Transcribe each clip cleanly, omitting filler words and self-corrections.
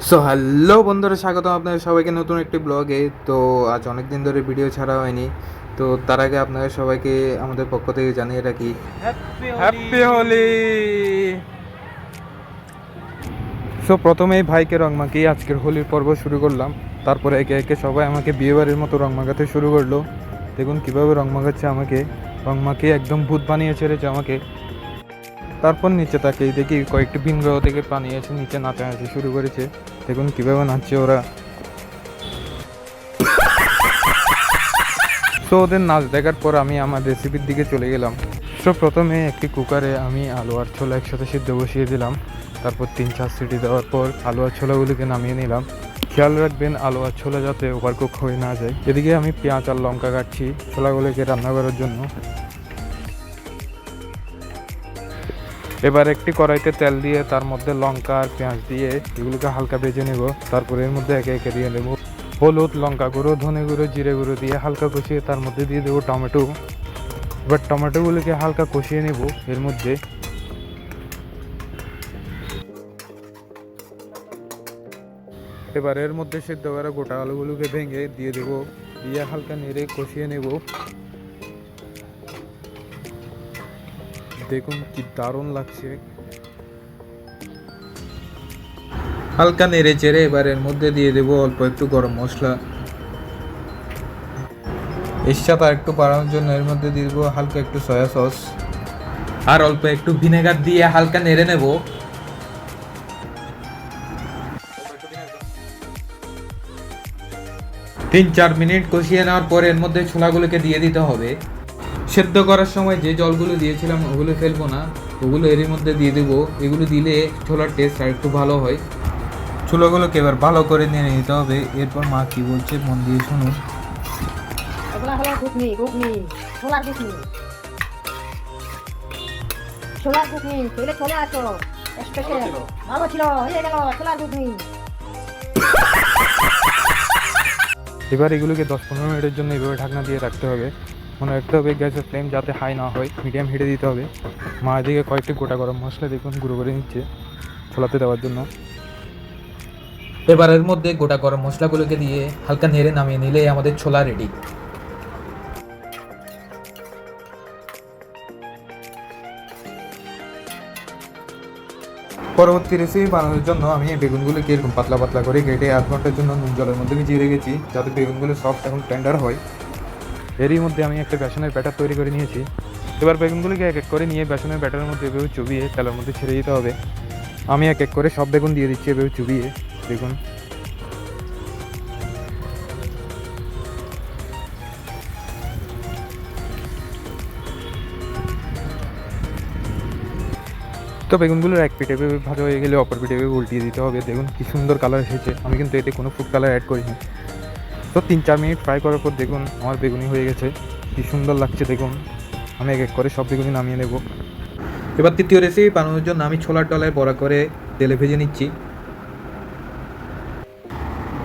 So hello বন্ধুরা, স্বাগতম আপনাদের সবাইকে নতুন একটি ব্লগে। তো আজ অনেক দিন ধরে ভিডিও ছাড়া হয়নি, তো তার আগে আপনাদের সবাইকে আমাদের পক্ষ থেকে জানিয়ে রাখি হ্যাপি হোলি। সো প্রথমেই ভাইকে রং মাখিয়ে আজকের হোলির পর্ব শুরু করলাম। তারপরে একে একে সবাই আমাকে বিয়েবাড়ির মতো রং মাখাতে শুরু করলো। দেখুন কীভাবে রং মাখাচ্ছে আমাকে, রং মাখিয়ে একদম ভূত বানিয়ে ছেড়েছে আমাকে। তারপর নিচে তাকিয়ে দেখি কয়েকটি ভিন গ্রহ থেকে পানি এসে নিচে নাচানাচি শুরু করেছে। দেখুন কীভাবে নাচছে ওরা। সো ওদের নাচ দেখার পর আমি আমার রেসিপির দিকে চলে গেলাম। সো প্রথমে একটি কুকারে আমি আলু আর ছোলা একসাথে সিদ্ধ বসিয়ে দিলাম। তারপর 3-4 সিটি দেওয়ার পর আলু আর ছোলাগুলিকে নামিয়ে নিলাম। খেয়াল রাখবেন আলু আর ছোলা যাতে ওভারকুক হয়ে না যায়। এদিকে আমি পেঁয়াজ আর লঙ্কা কাটছি ছোলাগুলিকে রান্না করার জন্য। এবার একটি কড়াইতে তেল দিয়ে তার মধ্যে লঙ্কা আর পেঁয়াজ দিয়ে এগুলোকে হালকা ভেজে নেব। তারপরে এর মধ্যে একে একে দিয়ে নেব হলুদ, লঙ্কা গুঁড়ো, ধনে গুঁড়ো, জিরে গুঁড়ো দিয়ে হালকা কষিয়ে তার মধ্যে দিয়ে দেবো টমেটো। এবার টমেটোগুলোকে হালকা কষিয়ে নেব এর মধ্যে। এবার এর মধ্যে সেদ্ধ করা গোটা আলুগুলোকে ভেঙে দিয়ে দেবো, দিয়ে হালকা নেড়ে কষিয়ে নেব। দেখুন কি দারুণ লাগছে। হালকা নেড়ে চেড়ে এবার এর মধ্যে দিয়ে দেবো অল্প একটু গরম মশলা। এর সাথে আর একটু বাড়ানোর জন্য এর মধ্যে দিয়ে দেবো হালকা একটু সয়া সস আর অল্প একটু ভিনেগার দিয়ে হালকা নেড়ে নেব। 3-4 মিনিট কষিয়ে নেওয়ার পর এর মধ্যে ছোলাগুলোকে দিয়ে দিতে হবে। সেদ্ধ করার সময় যে জলগুলো দিয়েছিলাম ওগুলো ফেলবো না, ওগুলো এরই মধ্যে দিয়ে দেবো। এগুলো দিলে ছোলার টেস্ট আর একটু ভালো হয়। ছোলাগুলোকে এবার ভালো করে নেড়ে নিতে হবে। এরপর মা কি বলছে মন দিয়ে শুনুন। এগুলা হলো ঘুগনি, ছোলার ঘুগনি, খেলে চলে আসো। স্পেশাল ভালো ছিল, হয়ে গেল ছোলার ঘুগনি। এবার এগুলোকে 10-15 মিনিটের জন্য এভাবে ঢাকনা দিয়ে রাখতে হবে। মনে রাখতে হবে গ্যাসের ফ্লেম যাতে হাই না হয়, মিডিয়াম হিটে দিতে হবে। মা এদিকে কয়েকটি গোটা গরম মশলা দেখুন গুঁড়ো করে নিচ্ছে ছোলাতে দেওয়ার জন্য। এবার এর মধ্যে গোটা গরম মশলাগুলোকে দিয়ে হালকা নেড়ে নামিয়ে নিলে আমাদের ছোলা রেডি। পরবর্তী রেসিপি বানানোর জন্য আমি এই বেগুনগুলোকে এরকম পাতলা পাতলা করে কেটে 8 ঘন্টার জন্য নুন জলের মধ্যে ভিজিয়ে রেখেছি যাতে বেগুনগুলো সফট এবং টেন্ডার হয়। এরই মধ্যে আমি একটা বেসনের ব্যাটার তৈরি করে নিয়েছি। এবার বেগুনগুলিকে এক এক করে নিয়ে বেসনের ব্যাটারের মধ্যে এভাবে চুবিয়ে তেলের মধ্যে ছেড়ে দিতে হবে। আমি এক এক করে সব বেগুন দিয়ে দিচ্ছি এভাবে চুবিয়ে। দেখুন তো বেগুনগুলোর এক পিঠে এভাবে ভাজা হয়ে গেলে অপর পিঠে এভাবে উল্টিয়ে দিতে হবে। দেখুন কি সুন্দর কালার এসেছে। আমি কিন্তু এতে কোনো ফুড কালার অ্যাড করিনি। তো 3-4 মিনিট ফ্রাই করার পর দেখুন আমার বেগুনি হয়ে গেছে, কি সুন্দর লাগছে। দেখুন আমি এক এক করে সব বেগুনি নামিয়ে নেব। এবার তৃতীয় রেসিপি বানানোর জন্য আমি ছোলার ডালের বড়া করে তেলে ভেজে নিচ্ছি।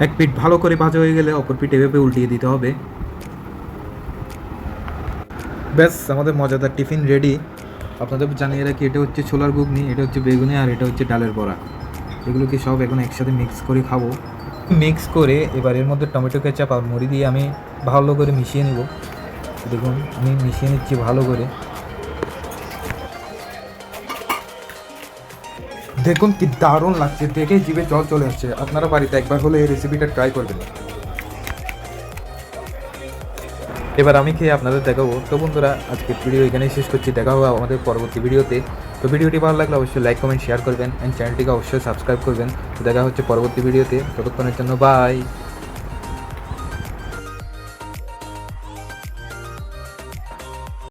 এক পিঠ ভালো করে ভাজা হয়ে গেলে অপর পিঠ এভাবে উল্টিয়ে দিতে হবে। ব্যাস আমাদের মজাদার টিফিন রেডি। আপনাদের জানিয়ে রাখি এটা হচ্ছে ছোলার ঘুগনি, এটা হচ্ছে বেগুনি আর এটা হচ্ছে ডালের বড়া। এগুলোকে সব এখন একসাথে মিক্স করে খাবো। মিক্স করে এবার এর মধ্যে টমেটো কেচাপ আর মুড়ি দিয়ে আমি ভালো করে মিশিয়ে নেব। দেখুন আমি মিশিয়ে নিচ্ছি ভালো করে। দেখুন কি দারুণ লাগছে, দেখে জিভে জল চলে আসছে। আপনারা বাড়িতে একবার হলে এই রেসিপিটা ট্রাই করবেন। এবার আমি খেয়ে আপনাদের দেখাবো। তো বন্ধুরা আজকের ভিডিও এখানেই শেষ করছি, দেখা হবে আমাদের পরবর্তী ভিডিওতে। তো ভিডিওটি ভালো লাগলে অবশ্যই লাইক কমেন্ট শেয়ার করবেন অ্যান্ড চ্যানেলটিকে অবশ্যই সাবস্ক্রাইব করবেন। তো দেখা হচ্ছে পরবর্তী ভিডিওতে, ততক্ষণের জন্য বাই।